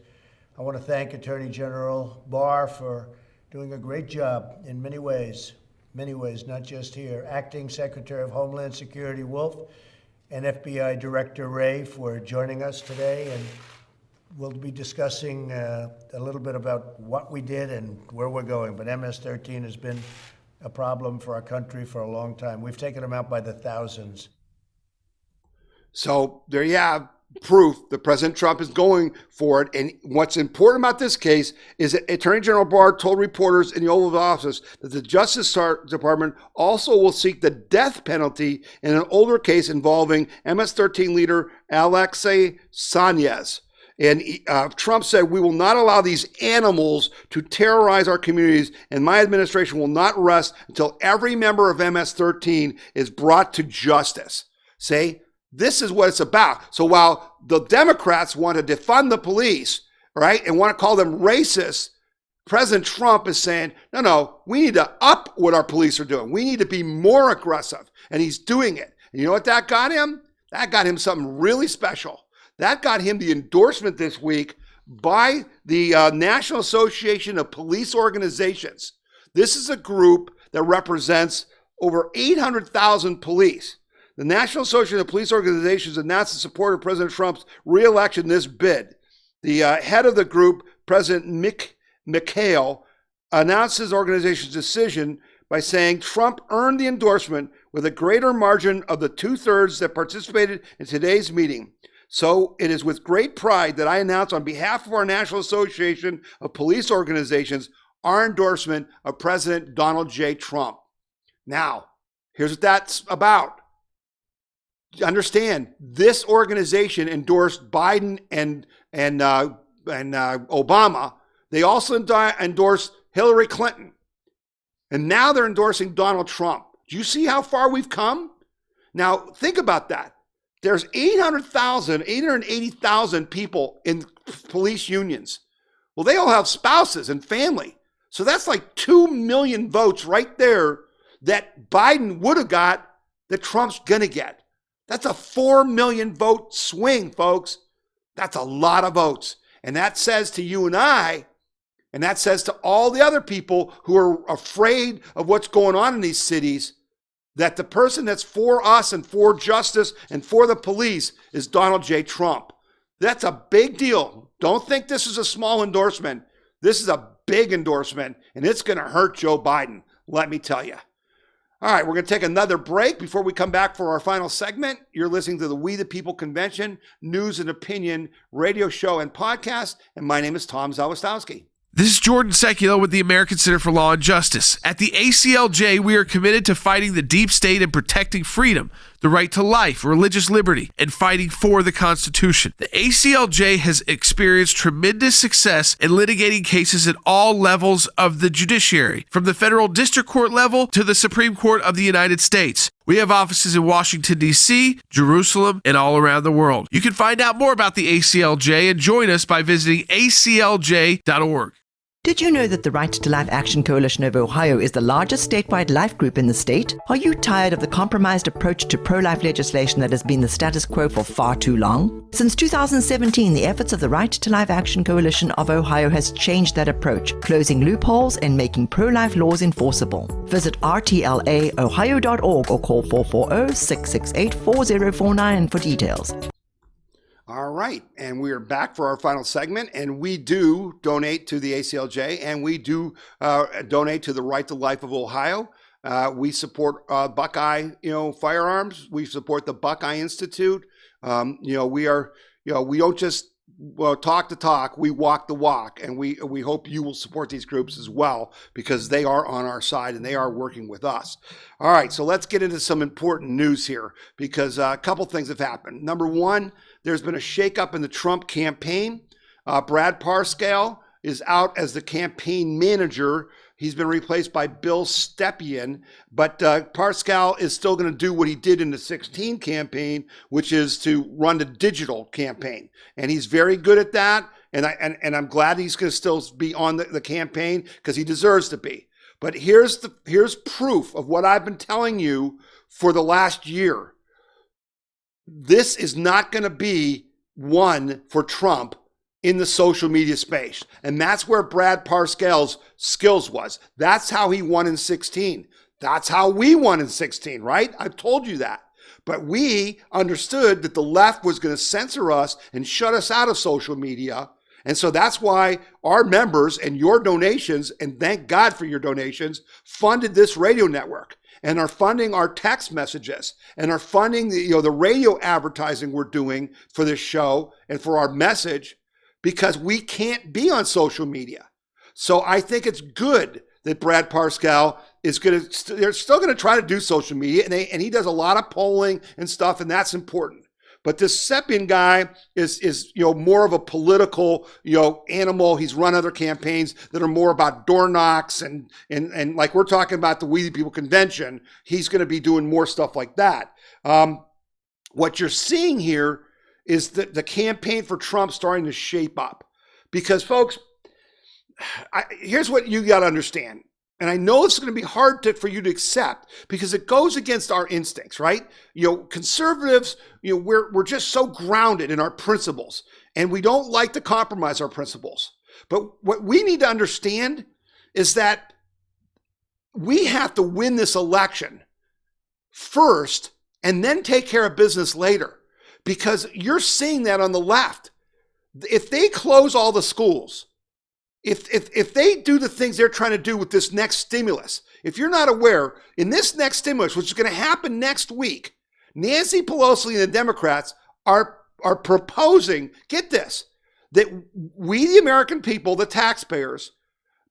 A: I want to thank Attorney General Barr for doing a great job in many ways, not just here. Acting Secretary of Homeland Security Wolf and FBI Director Wray for joining us today, and we'll be discussing a little bit about what we did and where we're going. But MS-13 has been a problem for our country for a long time. We've taken them out by the thousands.
B: So there you have proof that President Trump is going for it. And what's important about this case is that Attorney General Barr told reporters in the Oval Office that the Justice Department also will seek the death penalty in an older case involving MS-13 leader Alexei Sanez. And Trump said, we will not allow these animals to terrorize our communities, and my administration will not rest until every member of MS-13 is brought to justice. See, this is what it's about. So while the Democrats want to defund the police, right, and want to call them racist, President Trump is saying, no, we need to up what our police are doing. We need to be more aggressive, and he's doing it. And you know what that got him? That got him something really special. That got him the endorsement this week by the National Association of Police Organizations. This is a group that represents over 800,000 police. The National Association of Police Organizations announced the support of President Trump's re-election this bid. The head of the group, President McHale, announced his organization's decision by saying Trump earned the endorsement with a greater margin of the 2/3 that participated in today's meeting. So it is with great pride that I announce on behalf of our National Association of Police Organizations our endorsement of President Donald J. Trump. Now, here's what that's about. Understand, this organization endorsed Biden and Obama. They also endorsed Hillary Clinton. And now they're endorsing Donald Trump. Do you see how far we've come? Now, think about that. There's 880,000 people in police unions. Well, they all have spouses and family. So that's like 2 million votes right there that Biden would have got that Trump's going to get. That's a 4 million vote swing, folks. That's a lot of votes. And that says to you and I, and that says to all the other people who are afraid of what's going on in these cities, that the person that's for us and for justice and for the police is Donald J. Trump. That's a big deal. Don't think this is a small endorsement. This is a big endorsement, and it's going to hurt Joe Biden, let me tell you. All right, we're going to take another break before we come back for our final segment. You're listening to the We the People Convention News and Opinion radio show and podcast, and my name is Tom Zawistowski.
H: This is Jordan Seculo with the American Center for Law and Justice. At the ACLJ, we are committed to fighting the deep state and protecting freedom, the right to life, religious liberty, and fighting for the Constitution. The ACLJ has experienced tremendous success in litigating cases at all levels of the judiciary, from the federal district court level to the Supreme Court of the United States. We have offices in Washington, D.C., Jerusalem, and all around the world. You can find out more about the ACLJ and join us by visiting aclj.org.
I: Did you know that the Right to Life Action Coalition of Ohio is the largest statewide life group in the state? Are you tired of the compromised approach to pro-life legislation that has been the status quo for far too long? Since 2017, the efforts of the Right to Life Action Coalition of Ohio has changed that approach, closing loopholes and making pro-life laws enforceable. Visit rtlaohio.org or call 440-668-4049 for details.
B: All right, and we are back for our final segment, and we do donate to the ACLJ, and we do donate to the Right to Life of Ohio. We support Buckeye, firearms. We support the Buckeye Institute. We don't just talk the talk, we walk the walk, and we hope you will support these groups as well, because they are on our side and they are working with us. All right, so let's get into some important news here, because a couple things have happened. Number one, there's been a shakeup in the Trump campaign. Brad Parscale is out as the campaign manager. He's been replaced by Bill Stepien, but Parscale is still going to do what he did in the 2016 campaign, which is to run the digital campaign. And he's very good at that. And I'm glad he's going to still be on the campaign, because he deserves to be. But here's proof of what I've been telling you for the last year. This is not going to be one for Trump in the social media space. And that's where Brad Parscale's skills was. That's how he won in 2016. That's how we won in 2016, right? I've told you that. But we understood that the left was going to censor us and shut us out of social media. And so that's why our members and your donations, and thank God for your donations, funded this radio network and are funding our text messages and are funding the radio advertising we're doing for this show and for our message, because we can't be on social media. So I think it's good that Brad Parscale is they're still going to try to do social media, and he does a lot of polling and stuff, and that's important. But this Stepien guy is more of a political animal. He's run other campaigns that are more about door knocks and like we're talking about the We the People convention. He's going to be doing more stuff like that. What you're seeing here is the campaign for Trump starting to shape up. Because, folks, here's what you got to understand. And I know it's going to be hard for you to accept, because it goes against our instincts, right? Conservatives, we're just so grounded in our principles, and we don't like to compromise our principles. But what we need to understand is that we have to win this election first and then take care of business later. Because you're seeing that on the left. If they close all the schools, if they do the things they're trying to do with this next stimulus, if you're not aware, in this next stimulus, which is going to happen next week, Nancy Pelosi and the Democrats are proposing, get this, that we, the American people, the taxpayers,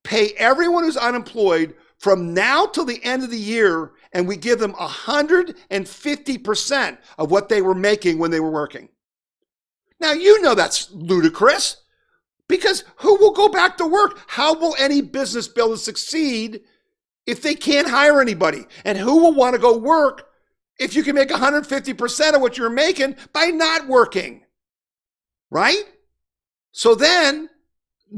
B: pay everyone who's unemployed from now till the end of the year, and we give them 150% of what they were making when they were working. Now, that's ludicrous, because who will go back to work? How will any business be able to succeed if they can't hire anybody? And who will want to go work if you can make 150% of what you're making by not working? Right? So then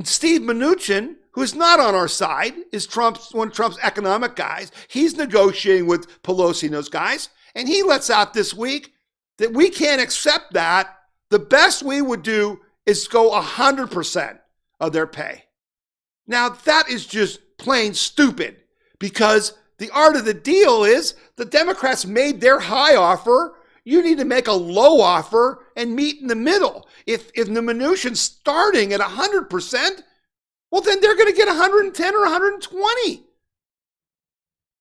B: Steve Mnuchin, who's not on our side, is one of Trump's economic guys. He's negotiating with Pelosi and those guys. And he lets out this week that we can't accept that. The best we would do is go 100% of their pay. Now, that is just plain stupid, because the art of the deal is the Democrats made their high offer. You need to make a low offer and meet in the middle. If the Mnuchin's starting at 100%, well, then they're going to get 110 or 120.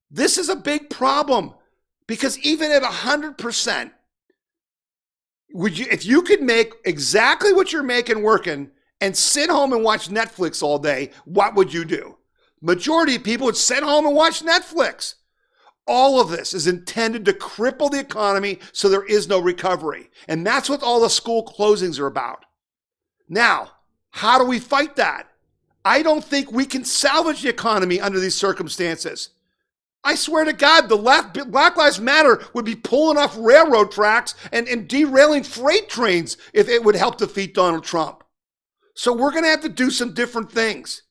B: This is a big problem, because even at 100%, if you could make exactly what you're making working and sit home and watch Netflix all day, what would you do? Majority of people would sit home and watch Netflix. All of this is intended to cripple the economy so there is no recovery. And that's what all the school closings are about. Now, how do we fight that? I don't think we can salvage the economy under these circumstances. I swear to God, the left, Black Lives Matter, would be pulling off railroad tracks and derailing freight trains if it would help defeat Donald Trump. So we're going to have to do some different things.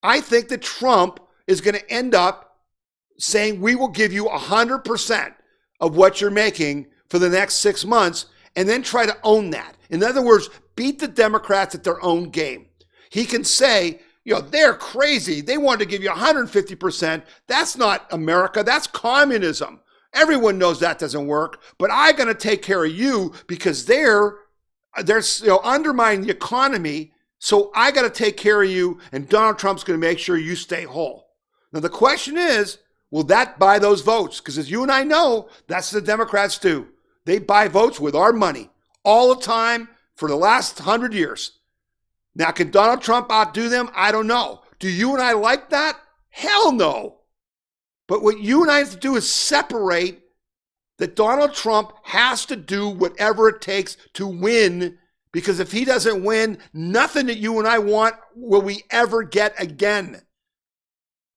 B: I think that Trump is going to end up saying, we will give you 100% of what you're making for the next 6 months, and then try to own that. In other words, beat the Democrats at their own game. He can say, they're crazy. They want to give you 150%. That's not America. That's communism. Everyone knows that doesn't work. But I'm going to take care of you because they're undermining the economy. So I got to take care of you, and Donald Trump's going to make sure you stay whole. Now the question is, will that buy those votes? Because as you and I know, that's what the Democrats do. They buy votes with our money all the time. for the last 100 years. Now, can Donald Trump outdo them? I don't know. Do you and I like that? Hell no. But what you and I have to do is separate that Donald Trump has to do whatever it takes to win, because if he doesn't win, nothing that you and I want will we ever get again.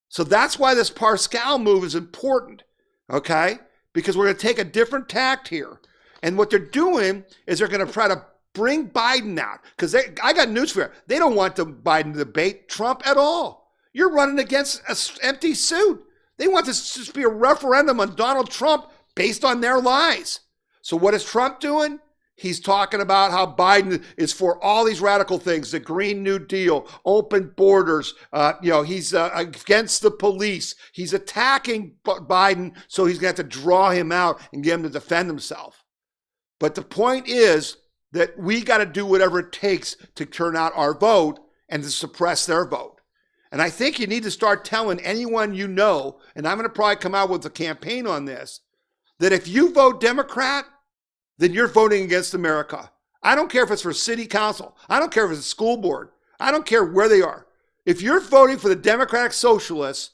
B: So that's why this Pascal move is important, okay? Because we're going to take a different tact here. And what they're doing is they're going to try to bring Biden out. Because I got news for you. They don't want Biden to debate Trump at all. You're running against an empty suit. They want this to just be a referendum on Donald Trump based on their lies. So what is Trump doing? He's talking about how Biden is for all these radical things, the Green New Deal, open borders. He's against the police. He's attacking Biden, so he's going to have to draw him out and get him to defend himself. But the point is that we got to do whatever it takes to turn out our vote and to suppress their vote. And I think you need to start telling anyone you know, and I'm going to probably come out with a campaign on this, that if you vote Democrat, then you're voting against America. I don't care if it's for city council. I don't care if it's a school board. I don't care where they are. If you're voting for the Democratic Socialists,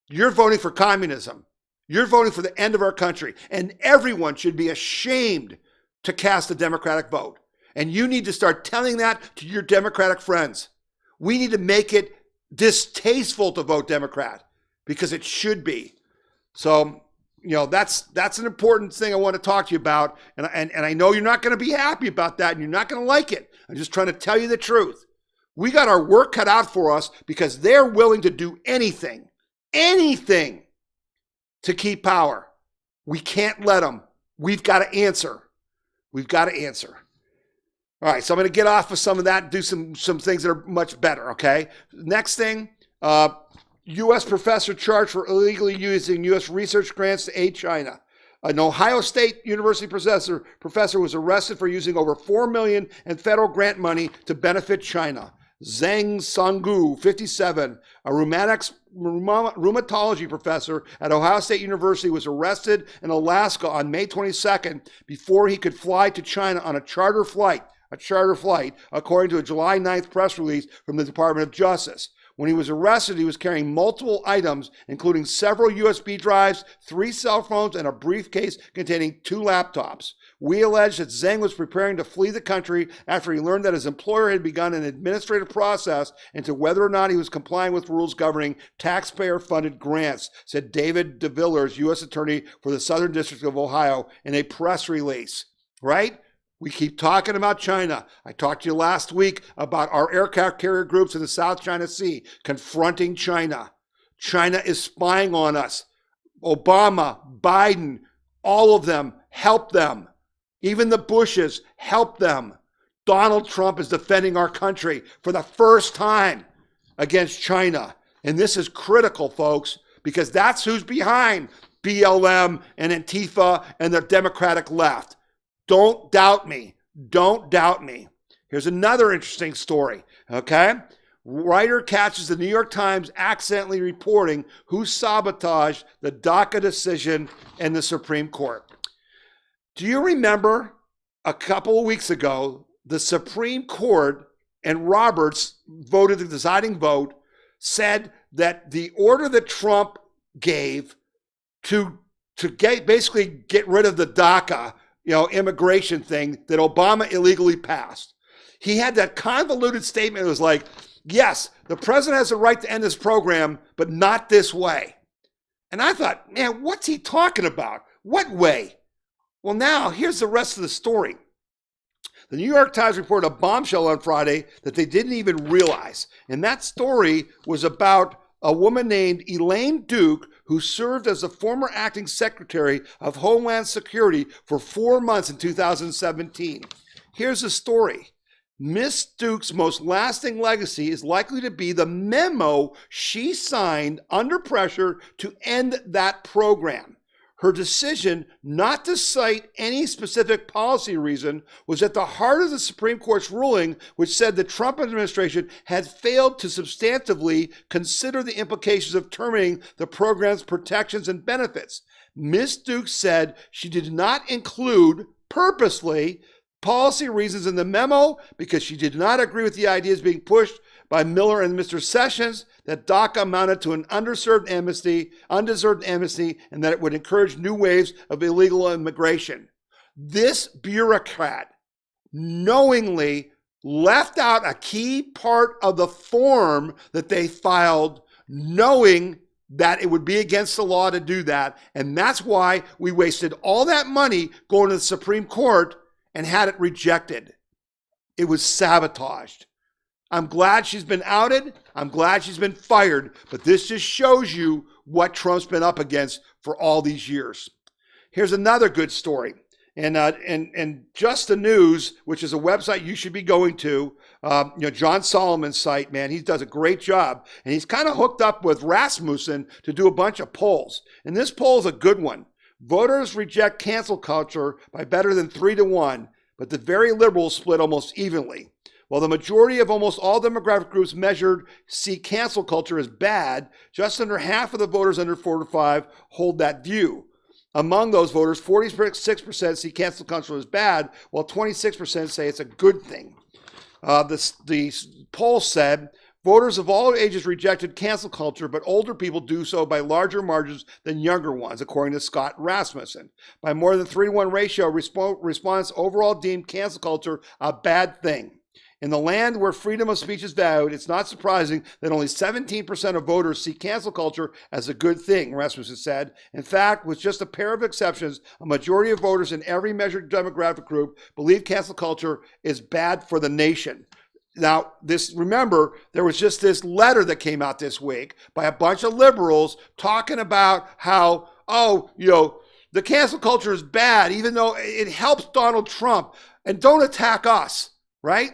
B: you're voting for communism. You're voting for the end of our country. And everyone should be ashamed to cast a Democratic vote. And you need to start telling that to your Democratic friends. We need to make it distasteful to vote Democrat, because it should be. So, that's an important thing I want to talk to you about. And I know you're not going to be happy about that, and you're not going to like it. I'm just trying to tell you the truth. We got our work cut out for us, because they're willing to do anything to keep power. We can't let them. We've got to answer. All right, so I'm going to get off of some of that and do some things that are much better, okay? Next thing, U.S. professor charged for illegally using U.S. research grants to aid China. An Ohio State University professor was arrested for using over $4 million in federal grant money to benefit China. Zhang Songgu, 57, a rheumatology professor at Ohio State University, was arrested in Alaska on May 22nd before he could fly to China on a charter flight, according to a July 9th press release from the Department of Justice. When he was arrested, he was carrying multiple items, including several USB drives, 3 cell phones, and a briefcase containing 2 laptops. We allege that Zhang was preparing to flee the country after he learned that his employer had begun an administrative process into whether or not he was complying with rules governing taxpayer-funded grants, said David DeVillers, U.S. Attorney for the Southern District of Ohio, in a press release. Right? We keep talking about China. I talked to you last week about our aircraft carrier groups in the South China Sea confronting China. China is spying on us. Obama, Biden, all of them, help them. Even the Bushes, help them. Donald Trump is defending our country for the first time against China. And this is critical, folks, because that's who's behind BLM and Antifa and the Democratic left. Don't doubt me. Don't doubt me. Here's another interesting story, okay? Writer catches the New York Times accidentally reporting who sabotaged the DACA decision in the Supreme Court. Do you remember a couple of weeks ago, the Supreme Court and Roberts voted the deciding vote, said that the order that Trump gave to basically get rid of the DACA, immigration thing that Obama illegally passed. He had that convoluted statement. It was like, yes, the president has the right to end this program, but not this way. And I thought, man, what's he talking about? What way? Well, now here's the rest of the story. The New York Times reported a bombshell on Friday that they didn't even realize. And that story was about a woman named Elaine Duke, who served as the former acting secretary of Homeland Security for 4 months in 2017. Here's the story. Miss Duke's most lasting legacy is likely to be the memo she signed under pressure to end that program. Her decision not to cite any specific policy reason was at the heart of the Supreme Court's ruling, which said the Trump administration had failed to substantively consider the implications of terminating the program's protections and benefits. Ms. Duke said she did not include purposely policy reasons in the memo because she did not agree with the ideas being pushed by Miller and Mr. Sessions that DACA amounted to an undeserved amnesty, and that it would encourage new waves of illegal immigration. This bureaucrat knowingly left out a key part of the form that they filed, knowing that it would be against the law to do that. And that's why we wasted all that money going to the Supreme Court and had it rejected. It was sabotaged. I'm glad she's been outed. I'm glad she's been fired. But this just shows you what Trump's been up against for all these years. Here's another good story. And Just the News, which is a website you should be going to, John Solomon's site, man, he does a great job. And he's kind of hooked up with Rasmussen to do a bunch of polls. And this poll is a good one. Voters reject cancel culture by better than 3-1, but the very liberals split almost evenly. While the majority of almost all demographic groups measured see cancel culture as bad, just under half of the voters under 45 hold that view. Among those voters, 46% see cancel culture as bad, while 26% say it's a good thing. The poll said voters of all ages rejected cancel culture, but older people do so by larger margins than younger ones, according to Scott Rasmussen. By more than 3-1 ratio, respondents overall deemed cancel culture a bad thing. In the land where freedom of speech is valued, it's not surprising that only 17% of voters see cancel culture as a good thing, Rasmussen said. In fact, with just a pair of exceptions, a majority of voters in every measured demographic group believe cancel culture is bad for the nation. Now, remember, there was just this letter that came out this week by a bunch of liberals talking about how, the cancel culture is bad, even though it helps Donald Trump, and don't attack us, right?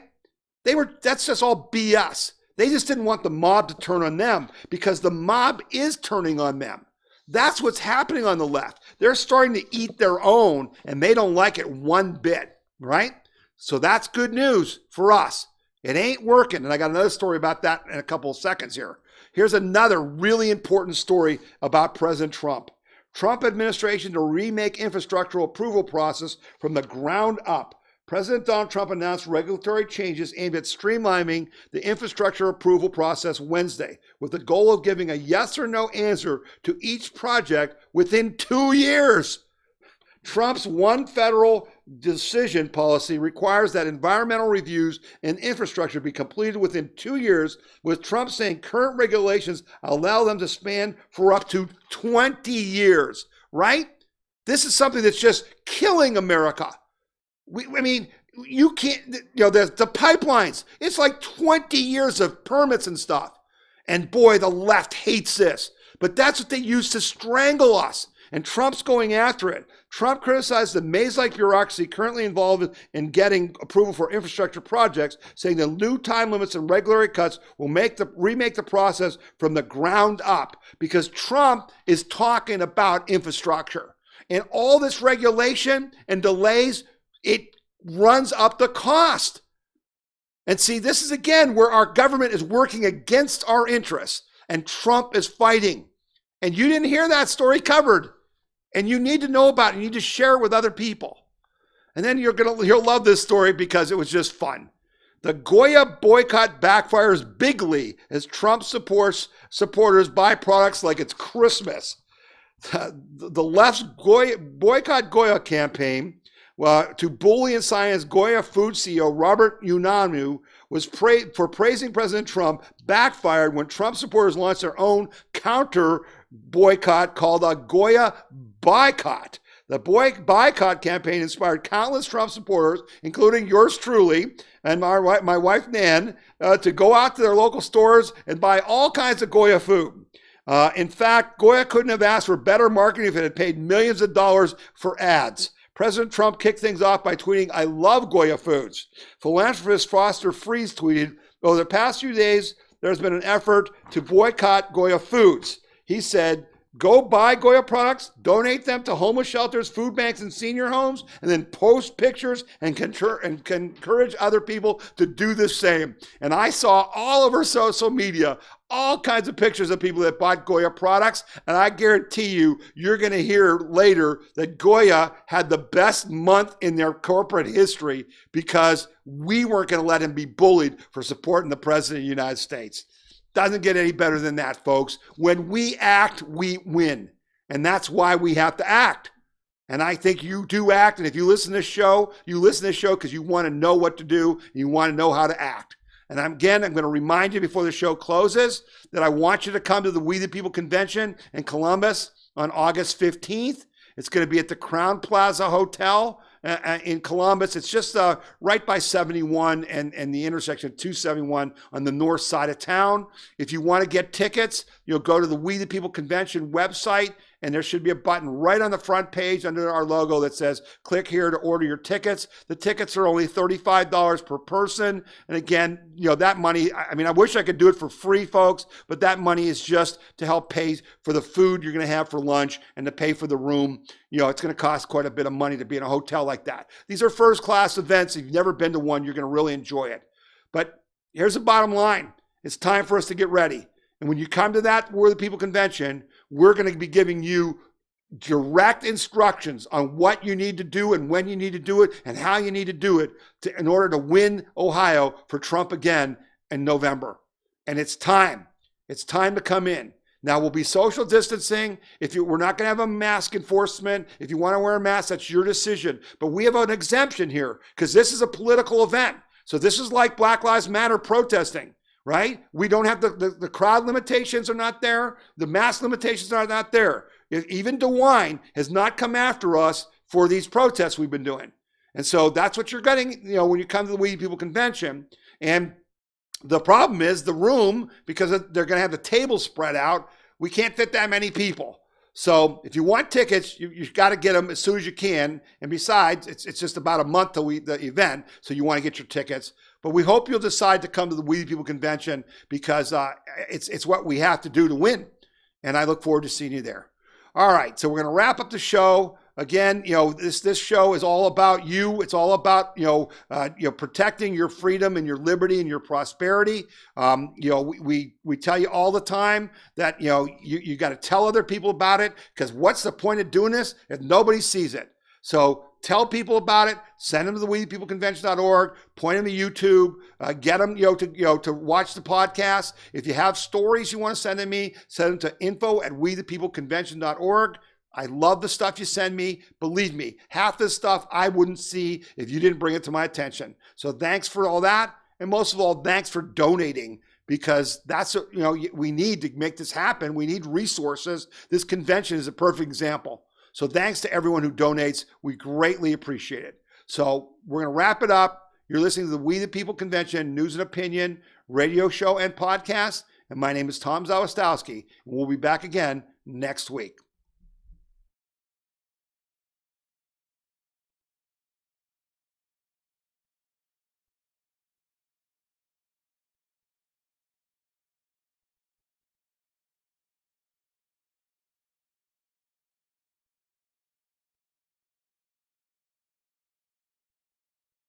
B: That's just all BS. They just didn't want the mob to turn on them because the mob is turning on them. That's what's happening on the left. They're starting to eat their own and they don't like it one bit, right? So that's good news for us. It ain't working. And I got another story about that in a couple of seconds here. Here's another really important story about President Trump. Trump administration to remake infrastructural approval process from the ground up. President Donald Trump announced regulatory changes aimed at streamlining the infrastructure approval process Wednesday, with the goal of giving a yes or no answer to each project within 2 years. Trump's one federal decision policy requires that environmental reviews and infrastructure be completed within 2 years, with Trump saying current regulations allow them to span for up to 20 years, right? This is something that's just killing America. You can't, the pipelines, it's like 20 years of permits and stuff. And boy, the left hates this. But that's what they use to strangle us. And Trump's going after it. Trump criticized the maze-like bureaucracy currently involved in getting approval for infrastructure projects, saying the new time limits and regulatory cuts will remake the process from the ground up, because Trump is talking about infrastructure. And all this regulation and delays, it runs up the cost. And see, this is again where our government is working against our interests and Trump is fighting. And you didn't hear that story covered. And you need to know about it. You need to share it with other people. And then you'll love this story because it was just fun. The Goya boycott backfires bigly as Trump supporters buy products like it's Christmas. The left's boycott Goya campaign to bully and silence Goya food CEO Robert Unanu was for praising President Trump backfired when Trump supporters launched their own counter boycott called a Goya boycott. The boycott campaign inspired countless Trump supporters, including yours truly and my wife Nan, to go out to their local stores and buy all kinds of Goya food. In fact, Goya couldn't have asked for better marketing if it had paid millions of dollars for ads. President Trump kicked things off by tweeting, "I love Goya foods." Philanthropist Foster Friess tweeted, "Over the past few days, there's been an effort to boycott Goya foods." He said, Go buy Goya products, donate them to homeless shelters, food banks, and senior homes, and then post pictures and encourage other people to do the same. And I saw all over social media all kinds of pictures of people that bought Goya products, and I guarantee you, you're going to hear later that Goya had the best month in their corporate history because we weren't going to let him be bullied for supporting the President of the United States. Doesn't get any better than that, folks. When we act, we win. And that's why we have to act. And I think you do act. And if you listen to this show, you listen to this show because you want to know what to do. And you want to know how to act. And I'm going to remind you before the show closes that I want you to come to the We the People Convention in Columbus on August 15th. It's going to be at the Crown Plaza Hotel in Columbus. It's just right by 71 and the intersection of 271 on the north side of town. If you want to get tickets, you'll go to the We the People Convention website, and there should be a button right on the front page under our logo that says, click here to order your tickets. The tickets are only $35 per person. And again, that money, I mean, I wish I could do it for free, folks, but that money is just to help pay for the food you're going to have for lunch and to pay for the room. It's going to cost quite a bit of money to be in a hotel like that. These are first-class events. If you've never been to one, you're going to really enjoy it. But here's the bottom line. It's time for us to get ready. And when you come to that We're the People Convention, we're going to be giving you direct instructions on what you need to do and when you need to do it and how you need to do it in order to win Ohio for Trump again in November. And it's time. It's time to come in. Now, we'll be social distancing. We're not going to have a mask enforcement. If you want to wear a mask, that's your decision. But we have an exemption here because this is a political event. So this is like Black Lives Matter protesting. Right? We don't have the crowd limitations are not there. The mask limitations are not there. Even DeWine has not come after us for these protests we've been doing. And so that's what you're getting, when you come to the We People Convention. And the problem is the room, because they're going to have the table spread out, we can't fit that many people. So if you want tickets, you've got to get them as soon as you can. And besides, it's just about a month till the event. So you want to get your tickets. But we hope you'll decide to come to the We the People Convention because it's what we have to do to win. And I look forward to seeing you there. All right, so we're going to wrap up the show. Again, this show is all about you. It's all about protecting your freedom and your liberty and your prosperity. We tell you all the time that you got to tell other people about it because what's the point of doing this if nobody sees it? So tell people about it. Send them to the WeThePeopleConvention.org. Point them to YouTube. Get them to watch the podcast. If you have stories you want to send to me, send them to info@WeThePeopleConvention.org. I love the stuff you send me. Believe me, half this stuff I wouldn't see if you didn't bring it to my attention. So thanks for all that. And most of all, thanks for donating because that's we need to make this happen. We need resources. This convention is a perfect example. So thanks to everyone who donates. We greatly appreciate it. So we're going to wrap it up. You're listening to the We the People Convention News and Opinion radio show and podcast. And my name is Tom Zawistowski. And we'll be back again next week.